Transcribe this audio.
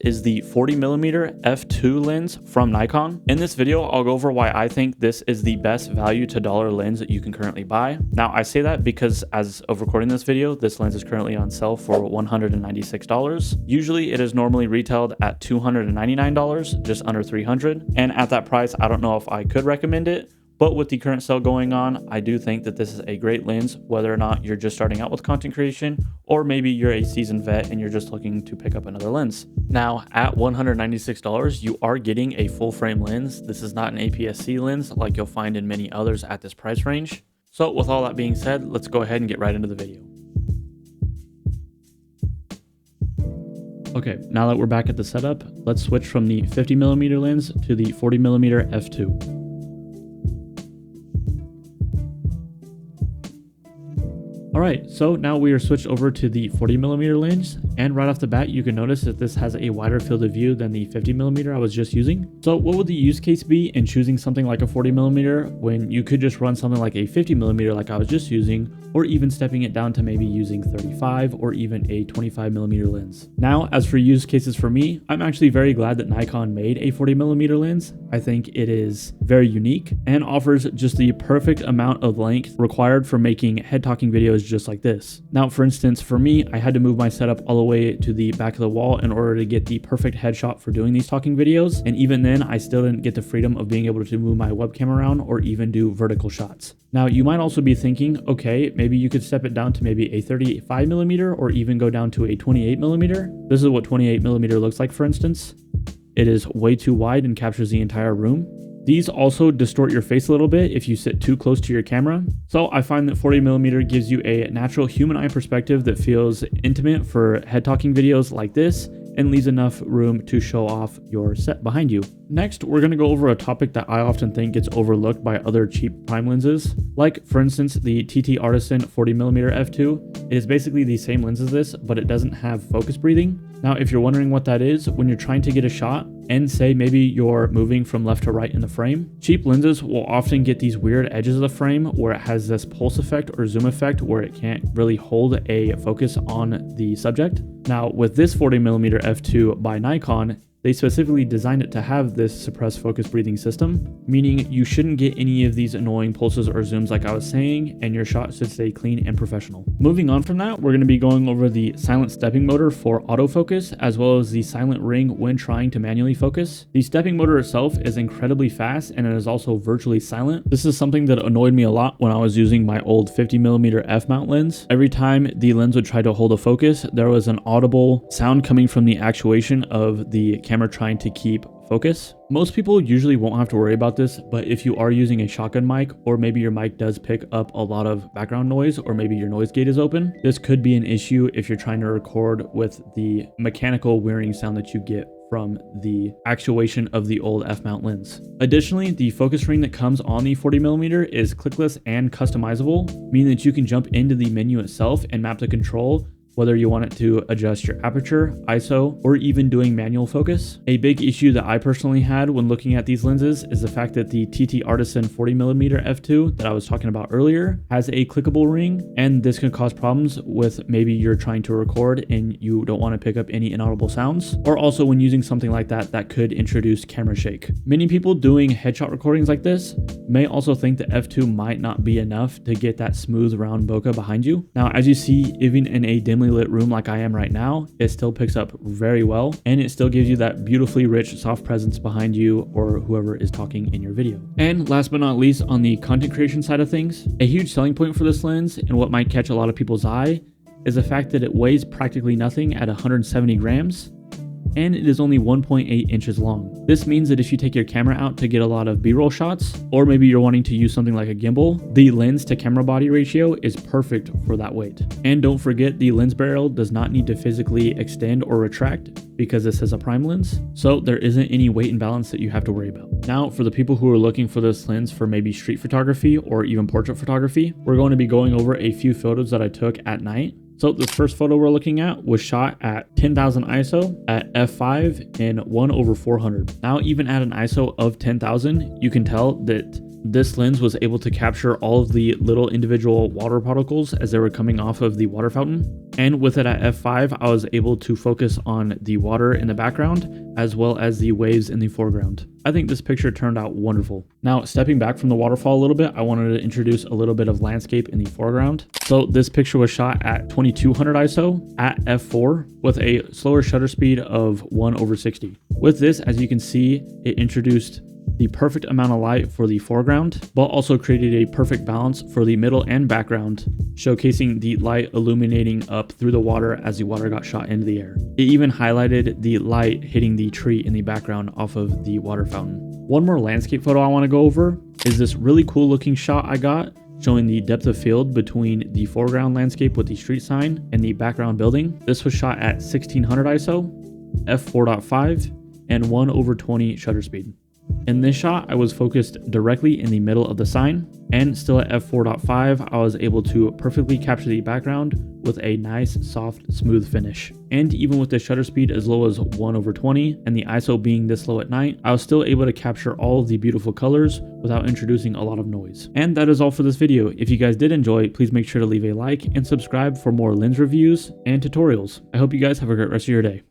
is the 40mm f2 lens from Nikon. In this video, I'll go over why I think this is the best value to dollar lens that you can currently buy. Now, I say that because as of recording this video, this lens is currently on sale for $196. Usually it is normally retailed at $299, just under $300. And at that price, I don't know if I could recommend it. But with the current sale going on, I do think that this is a great lens, whether or not you're just starting out with content creation, or maybe you're a seasoned vet and you're just looking to pick up another lens. Now, at $196, you are getting a full frame lens. This is not an APS-C lens like you'll find in many others at this price range. So with all that being said, let's go ahead and get right into the video. Okay, now that we're back at the setup, let's switch from the 50mm lens to the 40mm f2. Alright, so now we are switched over to the 40mm lens, and right off the bat you can notice that this has a wider field of view than the 50mm I was just using. So what would the use case be in choosing something like a 40mm when you could just run something like a 50mm like I was just using, or even stepping it down to maybe using 35 or even a 25mm lens? Now, as for use cases for me, I'm actually very glad that Nikon made a 40mm lens. I think it is very unique and offers just the perfect amount of length required for making head talking videos just like this. Now, for instance, for me, I had to move my setup all the way to the back of the wall in order to get the perfect headshot for doing these talking videos. And even then, I still didn't get the freedom of being able to move my webcam around or even do vertical shots. Now, you might also be thinking, okay, maybe you could step it down to maybe a 35mm or even go down to a 28mm. This is what 28mm looks like, for instance. It is way too wide and captures the entire room. These also distort your face a little bit if you sit too close to your camera. So I find that 40mm gives you a natural human eye perspective that feels intimate for head talking videos like this and leaves enough room to show off your set behind you. Next, we're going to go over a topic that I often think gets overlooked by other cheap prime lenses. Like, for instance, the TT Artisan 40mm f2. It is basically the same lens as this, but it doesn't have focus breathing. Now, if you're wondering what that is, when you're trying to get a shot and say maybe you're moving from left to right in the frame, cheap lenses will often get these weird edges of the frame where it has this pulse effect or zoom effect where it can't really hold a focus on the subject. Now, with this 40mm f2 by Nikon, they specifically designed it to have this suppressed focus breathing system, meaning you shouldn't get any of these annoying pulses or zooms like I was saying, and your shot should stay clean and professional. Moving on from that, we're going to be going over the silent stepping motor for autofocus, as well as the silent ring when trying to manually focus. The stepping motor itself is incredibly fast, and it is also virtually silent. This is something that annoyed me a lot when I was using my old 50mm f-mount lens. Every time the lens would try to hold a focus, there was an audible sound coming from the actuation of the camera trying to keep focus. Most people usually won't have to worry about this, but if you are using a shotgun mic, or maybe your mic does pick up a lot of background noise, or maybe your noise gate is open, this could be an issue if you're trying to record with the mechanical whirring sound that you get from the actuation of the old f-mount lens. Additionally, the focus ring that comes on the 40mm is clickless and customizable, meaning that you can jump into the menu itself and map the control, whether you want it to adjust your aperture, ISO, or even doing manual focus. A big issue that I personally had when looking at these lenses is the fact that the TT Artisan 40mm f2 that I was talking about earlier has a clickable ring, and this can cause problems with maybe you're trying to record and you don't want to pick up any inaudible sounds, or also when using something like that, that could introduce camera shake. Many people doing headshot recordings like this may also think the f2 might not be enough to get that smooth round bokeh behind you. Now, as you see, even in a dimly lit room like I am right now, it still picks up very well, and it still gives you that beautifully rich soft presence behind you or whoever is talking in your video. And last but not least, on the content creation side of things, a huge selling point for this lens and what might catch a lot of people's eye is the fact that it weighs practically nothing at 170 grams, and it is only 1.8 inches long. This means that if you take your camera out to get a lot of B-roll shots, or maybe you're wanting to use something like a gimbal, the lens to camera body ratio is perfect for that weight. And don't forget, the lens barrel does not need to physically extend or retract because this is a prime lens, so there isn't any weight imbalance that you have to worry about. Now, for the people who are looking for this lens for maybe street photography or even portrait photography, we're going to be going over a few photos that I took at night. So this first photo we're looking at was shot at 10,000 ISO at f5 in 1/400. Now, even at an ISO of 10,000, you can tell that this lens was able to capture all of the little individual water particles as they were coming off of the water fountain. And with it at f5, I was able to focus on the water in the background as well as the waves in the foreground. I think this picture turned out wonderful. Now, stepping back from the waterfall a little bit, I wanted to introduce a little bit of landscape in the foreground. So this picture was shot at 2200 ISO at f4 with a slower shutter speed of 1/60. With this, as you can see, it introduced the perfect amount of light for the foreground, but also created a perfect balance for the middle and background, showcasing the light illuminating up through the water as the water got shot into the air. It even highlighted the light hitting the tree in the background off of the water fountain. One more landscape photo I want to go over is this really cool looking shot I got showing the depth of field between the foreground landscape with the street sign and the background building. This was shot at 1600 ISO, f4.5, and 1/20 shutter speed. In this shot, I was focused directly in the middle of the sign, and still at f4.5, I was able to perfectly capture the background with a nice, soft, smooth finish. And even with the shutter speed as low as 1/20 and the ISO being this low at night, I was still able to capture all of the beautiful colors without introducing a lot of noise. And that is all for this video. If you guys did enjoy, please make sure to leave a like and subscribe for more lens reviews and tutorials. I hope you guys have a great rest of your day.